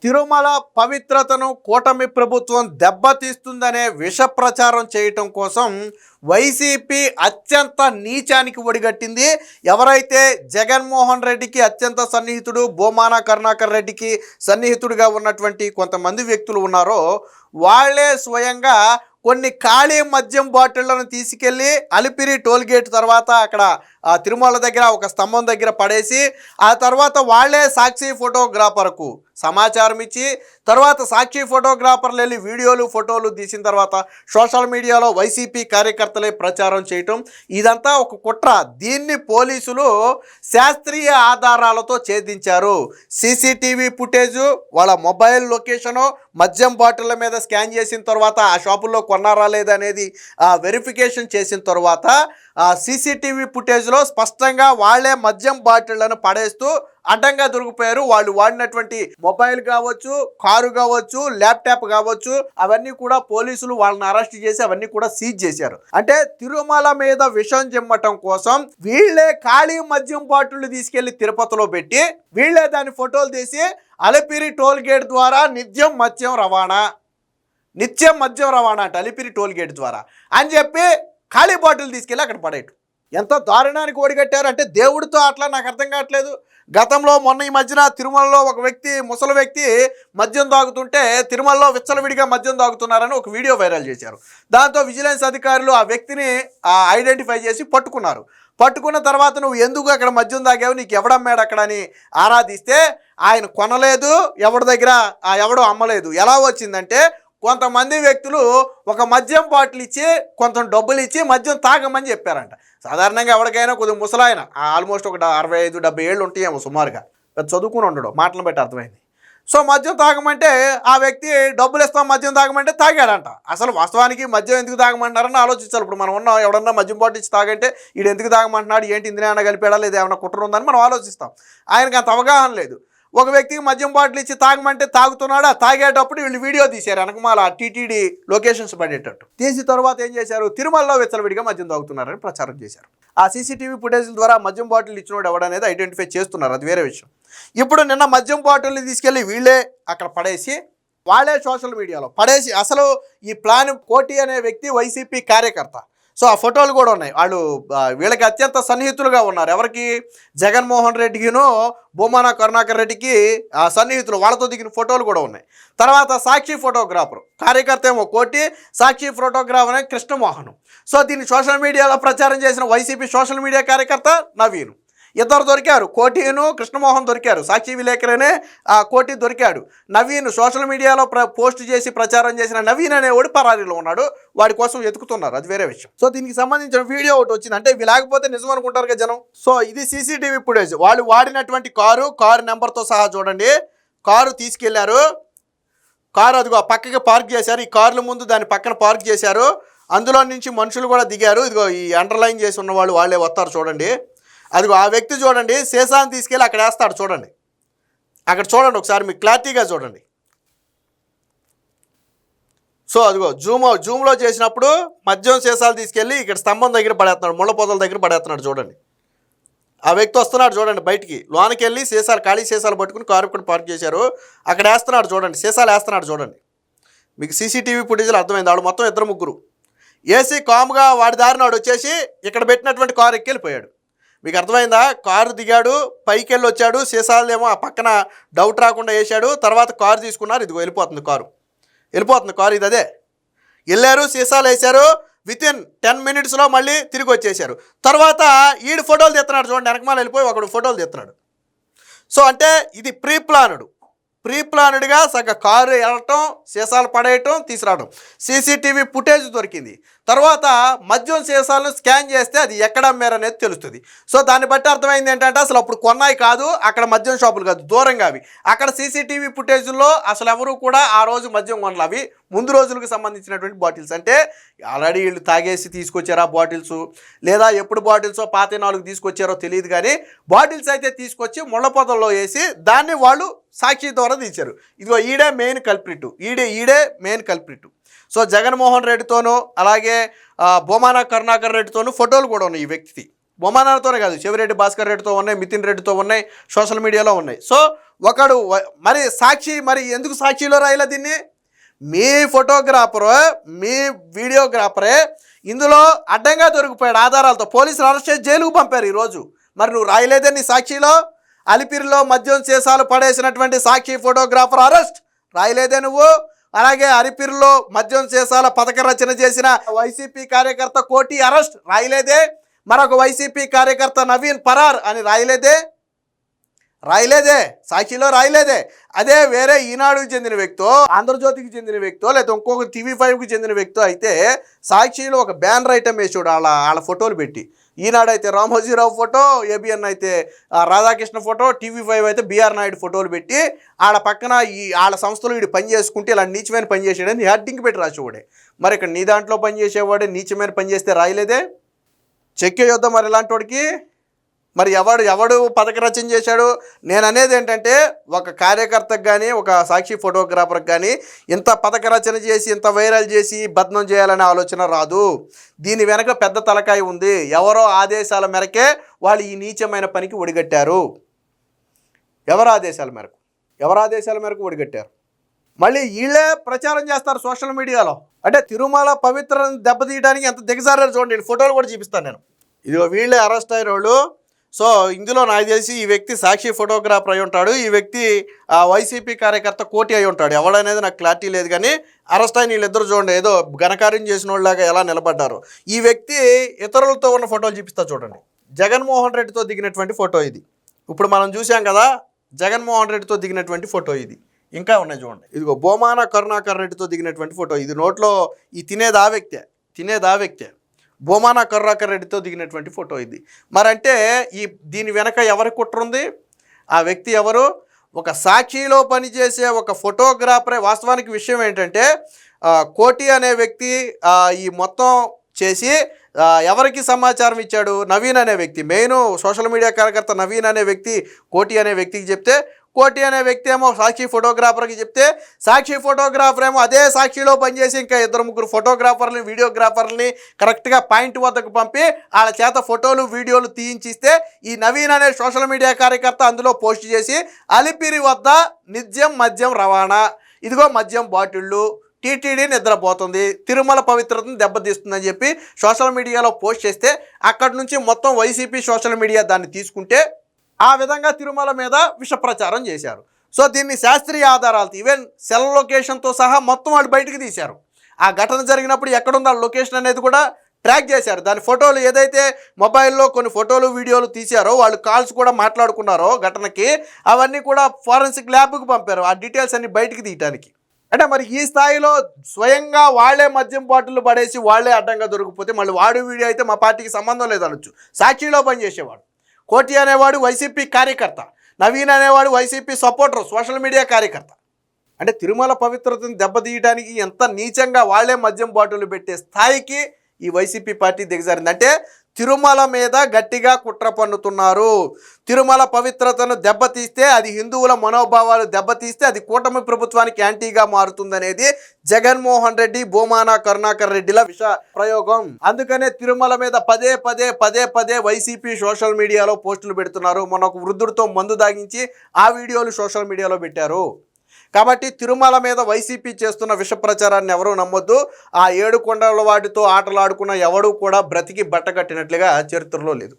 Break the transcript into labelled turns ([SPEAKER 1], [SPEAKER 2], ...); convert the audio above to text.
[SPEAKER 1] తిరుమల పవిత్రతను కూటమి ప్రభుత్వం దెబ్బతీస్తుందనే విష ప్రచారం చేయటం కోసం వైసీపీ అత్యంత నీచానికి ఒడిగట్టింది. ఎవరైతే జగన్మోహన్ రెడ్డికి అత్యంత సన్నిహితుడు, భూమాన కరుణాకర్ రెడ్డికి సన్నిహితుడిగా ఉన్నటువంటి కొంతమంది వ్యక్తులు ఉన్నారో వాళ్ళే స్వయంగా కొన్ని ఖాళీ మద్యం బాటిళ్లను తీసుకెళ్ళి అలిపిరి టోల్గేట్ తర్వాత అక్కడ తిరుమల దగ్గర ఒక స్తంభం దగ్గర పడేసి ఆ తర్వాత వాళ్ళే సాక్షి ఫోటోగ్రాఫర్కు సమాచారం ఇచ్చి తర్వాత సాక్షి ఫోటోగ్రాఫర్లు వెళ్ళి వీడియోలు ఫోటోలు తీసిన తర్వాత సోషల్ మీడియాలో వైసీపీ కార్యకర్తలే ప్రచారం చేయటం ఇదంతా ఒక కుట్ర. దీన్ని పోలీసులు శాస్త్రీయ ఆధారాలతో ఛేదించారు. సీసీటీవీ ఫుటేజు, వాళ్ళ మొబైల్ లొకేషను, మద్యం బాటిళ్ళ మీద స్కాన్ చేసిన తర్వాత ఆ షాపుల్లో కొన్నారా లేదా అనేది వెరిఫికేషన్ చేసిన తర్వాత సీసీటీవీ ఫుటేజ్లో స్పష్టంగా వాళ్లే మద్యం బాటిళ్లను పడేస్తూ అడ్డంగా దొరికిపోయారు. వాళ్ళు వాడినటువంటి మొబైల్ కావచ్చు, కారు కావచ్చు, ల్యాప్టాప్ కావచ్చు, అవన్నీ కూడా పోలీసులు వాళ్ళని అరెస్ట్ చేసి అవన్నీ కూడా సీజ్ చేశారు. అంటే తిరుమల మీద విషం చిమ్మటం కోసం వీళ్లే ఖాళీ మద్యం బాటిళ్లు తీసుకెళ్లి తిరుపతిలో పెట్టి వీళ్లే దాని ఫోటోలు తీసి అలిపిరి టోల్ గేట్ ద్వారా నిత్యం మద్యం రవాణా అంట అలిపిరి టోల్ గేట్ ద్వారా అని చెప్పి ఖాళీ బాటిల్ తీసుకెళ్ళి అక్కడ పడేయటం. ఎంత దారుణానికి ఓడిగట్టారు అంటే దేవుడితో అట్లా నాకు అర్థం కావట్లేదు. గతంలో మొన్న ఈ మధ్యన తిరుమలలో ఒక వ్యక్తి, ముసలి వ్యక్తి మద్యం తాగుతుంటే తిరుమలలో విచ్చలవిడిగా మద్యం తాగుతున్నారని ఒక వీడియో వైరల్ చేశారు. దాంతో విజిలెన్స్ అధికారులు ఆ వ్యక్తిని ఐడెంటిఫై చేసి పట్టుకున్నారు. పట్టుకున్న తర్వాత నువ్వు ఎందుకు అక్కడ మద్యం తాగావు, నీకు ఎవడమ్మాడు అక్కడ అని ఆరాధిస్తే ఆయన కొనలేదు, ఎవడి దగ్గర ఎవడో అమ్మలేదు. ఎలా వచ్చిందంటే కొంతమంది వ్యక్తులు ఒక మద్యం బాటిల్ ఇచ్చి కొంత డబ్బులు ఇచ్చి మద్యం తాగమని చెప్పారంట. సాధారణంగా ఎవరికైనా కొద్దిగా ముసలాయన ఆల్మోస్ట్ ఒక 65-70 ఏళ్ళు ఉంటాయేమో సుమారుగా, చదువుకుని ఉండడు, మాటలు బట్టి అర్థమైంది. సో మద్యం తాగమంటే ఆ వ్యక్తి డబ్బులు ఇస్తాం మద్యం తాగమంటే తాగాడంట. అసలు వాస్తవానికి మద్యం ఎందుకు తాగమంటున్నారని ఆలోచించాలి. ఇప్పుడు మనం ఉన్న ఎవడన్నా మద్యం బాటిల్ ఇచ్చి తాగంటే వీడు ఎందుకు తాగమంటున్నాడు, ఏంటి ఇందులో ఏమైనా కలిపాడా లేదా ఏమైనా కుట్ర ఉందని మనం ఆలోచిస్తాం. ఆయనకు అంత అవగాహన లేదు. ఒక వ్యక్తికి మద్యం బాటిల్ ఇచ్చి తాగమంటే తాగుతున్నాడు. ఆ తాగేటప్పుడు వీళ్ళు వీడియో తీశారు వెనకమాల టీటీడీ లొకేషన్స్ పడేటట్టు తీసి తర్వాత ఏం చేశారు, తిరుమలలో విచ్చలవిడిగా మద్యం తాగుతున్నారని ప్రచారం చేశారు. ఆ సీసీటీవీ ఫుటేజ్ల ద్వారా మద్యం బాటిల్ ఇచ్చినోడు ఎవడనేది ఐడెంటిఫై చేస్తున్నారు, అది వేరే విషయం. ఇప్పుడు నిన్న మద్యం బాటిల్ని తీసుకెళ్ళి వీళ్ళే అక్కడ పడేసి వాళ్ళే సోషల్ మీడియాలో పడేసి అసలు ఈ ప్లాన్ కోటి అనే వ్యక్తి వైసీపీ కార్యకర్త. సో ఆ ఫోటోలు కూడా ఉన్నాయి. వాళ్ళు వీళ్ళకి అత్యంత సన్నిహితులుగా ఉన్నారు. ఎవరికి, జగన్మోహన్ రెడ్డికిను భూమాన కరుణాకర్ రెడ్డికి సన్నిహితులు, వాళ్ళతో దిగిన ఫోటోలు కూడా ఉన్నాయి. తర్వాత సాక్షి ఫోటోగ్రాఫర్ కార్యకర్త ఏమో కోటి, సాక్షి ఫోటోగ్రాఫర్ కృష్ణమోహన్. సో దీన్ని సోషల్ మీడియాలో ప్రచారం చేసిన వైసీపీ సోషల్ మీడియా కార్యకర్త నవీన్. ఇద్దరు దొరికారు, కోటిను కృష్ణమోహన్ దొరికారు. సాక్షి విలేకరనే కోటి దొరికాడు. నవీన్ సోషల్ మీడియాలో పోస్ట్ చేసి ప్రచారం చేసిన నవీన్ అనేవాడు పరారీలో ఉన్నాడు. వాడి కోసం వెతుకుతున్నారు, అది వేరే విషయం. సో దీనికి సంబంధించిన వీడియో ఒకటి వచ్చింది. అంటే ఇవి లేకపోతే నిజం అనుకుంటారు కదా జనం. సో ఇది సీసీటీవీ ఫుటేజ్. వాళ్ళు వాడినటువంటి కారు నెంబర్తో సహా చూడండి. కారు తీసుకెళ్లారు, కారు అదిగో పక్కకి పార్క్ చేశారు. ఈ కార్ల ముందు దాని పక్కన పార్క్ చేశారు. అందులో నుంచి మనుషులు కూడా దిగారు. ఇదిగో ఈ అండర్లైన్ చేసి ఉన్న వాళ్ళు వాళ్ళే వస్తారు చూడండి. అదిగో ఆ వ్యక్తి చూడండి, సీసాను తీసుకెళ్ళి అక్కడ వేస్తాడు చూడండి. అక్కడ చూడండి ఒకసారి, మీకు క్లారిటీగా చూడండి. సో అదిగో జూమ్లో చేసినప్పుడు మద్యం సీసాలు తీసుకెళ్ళి ఇక్కడ స్తంభం దగ్గర పడేస్తున్నాడు, ముళ్ళ పొదల దగ్గర పడేస్తున్నాడు చూడండి. ఆ వ్యక్తి వస్తున్నాడు చూడండి బయటికి, లోనికి వెళ్ళి సీసాలు ఖాళీ సీసాలు పట్టుకుని కారు ఇక్కడ పార్క్ చేశారు. అక్కడ వేస్తున్నాడు చూడండి, సీసాలు వేస్తున్నాడు చూడండి. మీకు సీసీటీవీ ఫుటేజ్లో అర్థమైంది. వాడు మొత్తం 2-3 ఏసీ కామ్గా వాడి దారిని వాడు వచ్చేసి ఇక్కడ పెట్టినటువంటి కారు ఎక్కి వెళ్ళిపోయాడు. మీకు అర్థమైందా? కారు దిగాడు, పైకి వెళ్ళి వచ్చాడు, సీసాలేమో ఆ పక్కన డౌట్ రాకుండా వేసాడు. తర్వాత కారు తీసుకున్నారు. ఇదిగో వెళ్ళిపోతుంది కారు. ఇది అదే వెళ్ళారు, సీసాలు వేశారు. వితిన్ 10 మినిట్స్లో మళ్ళీ తిరిగి వచ్చేసారు. తర్వాత ఈడు ఫోటోలు తీస్తున్నాడు చూడండి, వెనకమాల వెళ్ళిపోయి ఒకడు ఫోటోలు తీస్తున్నాడు. సో అంటే ఇది ప్రీప్లాన్డ్గా సగ కారు వెళ్ళటం, సీసాలు పడేయటం, తీసుకురావడం. సీసీటీవీ ఫుటేజ్ దొరికింది. తర్వాత మద్యం సీసాలను స్కాన్ చేస్తే అది ఎక్కడ అమ్మారనేది తెలుస్తుంది. సో దాన్ని బట్టి అర్థమైంది ఏంటంటే అసలు అప్పుడు కొన్నాయి కాదు, అక్కడ మద్యం షాపులు కాదు, దూరంగా అవి. అక్కడ సీసీటీవీ ఫుటేజ్లో అసలు ఎవరు కూడా ఆ రోజు మద్యం కొనలు, అవి ముందు రోజులకు సంబంధించినటువంటి బాటిల్స్. అంటే ఆల్రెడీ వీళ్ళు తాగేసి తీసుకొచ్చారు ఆ బాటిల్స్, లేదా ఎప్పుడు బాటిల్సో పాత 4 తీసుకొచ్చారో తెలియదు, కానీ బాటిల్స్ అయితే తీసుకొచ్చి ముళ్ళ పొదల్లో వేసి దాన్ని వాళ్ళు సాక్షి ద్వారా తీశారు. ఇదిగో ఈడే మెయిన్ కల్ప్రిట్. సో జగన్మోహన్ రెడ్డితోనూ అలాగే భూమాన కరుణాకర్ రెడ్డితోనూ ఫోటోలు కూడా ఉన్నాయి ఈ వ్యక్తి. బొమ్మనాలతోనే కాదు, చెవిరెడ్డి భాస్కర్ రెడ్డితో ఉన్నాయి, మితిన్ రెడ్డితో ఉన్నాయి, సోషల్ మీడియాలో ఉన్నాయి. సో ఒకడు మరి సాక్షి, మరి ఎందుకు సాక్షిలో రాయలే దీన్ని? మీ ఫోటోగ్రాఫరు, మీ వీడియోగ్రాఫరే ఇందులో అడ్డంగా దొరికిపోయాడు ఆధారాలతో. పోలీసులు అరెస్ట్ చేసి జైలుకు పంపారు ఈరోజు. మరి నువ్వు రాయలేదే నీ సాక్షిలో? అలిపిరిలో మద్యం సీసాలు పడేసినటువంటి సాక్షి ఫోటోగ్రాఫర్ అరెస్ట్ రాయలేదే నువ్వు? అలాగే అలిపిరిలో మద్యం సీసాల పథక రచన చేసిన వైసీపీ కార్యకర్త కోటి అరెస్ట్ రాయలేదే? మరొక వైసీపీ కార్యకర్త నవీన్ పరార్ అని రాయలేదే? సాక్షిలో రాయలేదే. అదే వేరే ఈనాడుకి చెందిన వ్యక్తో, ఆంధ్రజ్యోతికి చెందిన వ్యక్తో, లేదా ఇంకొక TV5కి చెందిన వ్యక్తో అయితే సాక్షిలో ఒక బ్యానర్ ఐటమ్ వేసాడు వాళ్ళ ఫోటోలు పెట్టి. ఈనాడు అయితే రామోజీరావు ఫోటో, ABN అయితే రాధాకృష్ణ ఫోటో, TV5 అయితే BR నాయుడు ఫోటోలు పెట్టి ఆడ పక్కన వాళ్ళ సంస్థలో వీడు పని చేసుకుంటే ఇలా నీచమైన పని చేసాడని హెడ్డింగ్ పెట్టి రాసేవాడే. మరి ఇక్కడ నీ దాంట్లో పని చేసేవాడే నీచమైన పని చేస్తే రాయలేదే? చెక్ చేయొద్దా మరి ఇలాంటి వాడికి? మరి ఎవడు పథక రచన చేశాడు? నేను అనేది ఏంటంటే, ఒక కార్యకర్తకు కానీ, ఒక సాక్షి ఫోటోగ్రాఫర్కి కానీ ఇంత పథక రచన చేసి, ఇంత వైరల్ చేసి బద్నం చేయాలనే ఆలోచన రాదు. దీని వెనక పెద్ద తలకాయ ఉంది. ఎవరో ఆదేశాల మేరకే వాళ్ళు ఈ నీచమైన పనికి ఒడిగట్టారు. ఎవరు ఆదేశాల మేరకు ఒడిగట్టారు? మళ్ళీ వీళ్ళే ప్రచారం చేస్తారు సోషల్ మీడియాలో. అంటే తిరుమల పవిత్రను దెబ్బతీయడానికి ఎంత దిగజారారు చూడండి. నేను ఫోటోలు కూడా చూపిస్తాను నేను. ఇదిగో వీళ్ళే అరెస్ట్ అయిన వాళ్ళు. సో ఇందులో నాకు తెలిసి ఈ వ్యక్తి సాక్షి ఫోటోగ్రాఫర్ అయి ఉంటాడు, ఈ వ్యక్తి వైసీపీ కార్యకర్త కోటి అయి ఉంటాడు. ఎవడనేది నాకు క్లారిటీ లేదు, కానీ అరెస్ట్ అయిన వీళ్ళిద్దరు చూడండి ఏదో ఘనకార్యం చేసిన వాళ్ళలాగా ఎలా నిలబడ్డారు. ఈ వ్యక్తి ఇతరులతో ఉన్న ఫోటోలు చూపిస్తా చూడండి. జగన్మోహన్ రెడ్డితో దిగినటువంటి ఫోటో ఇది. ఇప్పుడు మనం చూసాం కదా, జగన్మోహన్ రెడ్డితో దిగినటువంటి ఫోటో ఇది. ఇంకా ఉన్నాయి చూడండి. ఇదిగో బోమాన కరుణాకర్ రెడ్డితో దిగినటువంటి ఫోటో ఇది. నోట్లో ఈ తినేది ఆ వ్యక్తే బోమాన కరుణాకర్ రెడ్డితో దిగినటువంటి ఫోటో ఇది. మరంటే దీని వెనక ఎవరి కుట్ర ఉంది? ఆ వ్యక్తి ఎవరు? ఒక సాక్షిలో పనిచేసే ఒక ఫోటోగ్రాఫరే. వాస్తవానికి విషయం ఏంటంటే, కోటి అనే వ్యక్తి ఈ మొత్తం చేసి ఎవరికి సమాచారం ఇచ్చాడు? నవీన్ అనే వ్యక్తి. మెయిన్ సోషల్ మీడియా కార్యకర్త నవీన్ అనే వ్యక్తి కోటి అనే వ్యక్తికి చెప్తే, కోటి అనే వ్యక్తి ఏమో సాక్షి ఫోటోగ్రాఫర్కి చెప్తే, సాక్షి ఫోటోగ్రాఫర్ ఏమో అదే సాక్షిలో పనిచేసి ఇంకా 2-3 ఫోటోగ్రాఫర్ని, వీడియోగ్రాఫర్ని కరెక్ట్గా పాయింట్ వద్దకు పంపి వాళ్ళ చేత ఫోటోలు, వీడియోలు తీయించిస్తే, ఈ నవీన్ అనే సోషల్ మీడియా కార్యకర్త అందులో పోస్ట్ చేసి అలిపిరి వద్ద మద్యం రవాణా, ఇదిగో మద్యం బాటిళ్ళు, టీటీడీ నిద్రపోతుంది, తిరుమల పవిత్రతను దెబ్బతీస్తుందని చెప్పి సోషల్ మీడియాలో పోస్ట్ చేస్తే, అక్కడి నుంచి మొత్తం వైసీపీ సోషల్ మీడియా దాన్ని తీసుకుంటే ఆ విధంగా తిరుమల మీద విష ప్రచారం చేశారు. సో దీన్ని శాస్త్రీయ ఆధారాలతో, ఈవెన్ సెల్ లొకేషన్తో సహా మొత్తం వాళ్ళు బయటకు తీశారు. ఆ ఘటన జరిగినప్పుడు ఎక్కడుందో ఆ లొకేషన్ అనేది కూడా ట్రాక్ చేశారు. దాని ఫోటోలు ఏదైతే మొబైల్లో కొన్ని ఫోటోలు, వీడియోలు తీశారో, వాళ్ళు కాల్స్ కూడా మాట్లాడుకున్నారో ఘటనకి, అవన్నీ కూడా ఫోరెన్సిక్ ల్యాబ్కి పంపారు ఆ డీటెయిల్స్ అన్ని బయటికి తీయడానికి. అంటే మరి ఈ స్థాయిలో స్వయంగా వాళ్లే మద్యం బాటిల్ పడేసి వాళ్లే అడ్డంగా దొరికిపోతే మళ్ళీ వాడు వీడియో అయితే మా పార్టీకి సంబంధం లేదనొచ్చు. సాక్షిలో పనిచేసేవాడు కోటి అనేవాడు వైసీపీ కార్యకర్త, నవీన్ అనేవాడు వైసీపీ సపోర్టర్, సోషల్ మీడియా కార్యకర్త. అంటే తిరుమల పవిత్రతను దెబ్బతీయడానికి ఎంత నీచంగా వాళ్లే మద్యం బాటిల్ పెట్టే స్థాయికి ఈ వైసీపీ పార్టీ దిగజారింది. అంటే తిరుమల మీద గట్టిగా కుట్ర పన్నుతున్నారు. తిరుమల పవిత్రతను దెబ్బతీస్తే, అది హిందువుల మనోభావాలు దెబ్బతీస్తే అది కూటమి ప్రభుత్వానికి యాంటీగా మారుతుందనేది జగన్మోహన్ రెడ్డి, బోమాన కరుణాకర్ రెడ్డిల విష ప్రయోగం. అందుకనే తిరుమల మీద పదే పదే వైసీపీ సోషల్ మీడియాలో పోస్టులు పెడుతున్నారు. మొన్న ఒక వృద్ధుడితో మందు దాగించి ఆ వీడియోలు సోషల్ మీడియాలో పెట్టారు. కాబట్టి తిరుమల మీద వైసీపీ చేస్తున్న విష ప్రచారాన్ని ఎవరూ నమ్మొద్దు. ఆ 7 కొండల వాటితో ఆటలాడుకున్న ఎవడూ కూడా బ్రతికి బట్టగట్టినట్లుగా చరిత్రలో లేదు.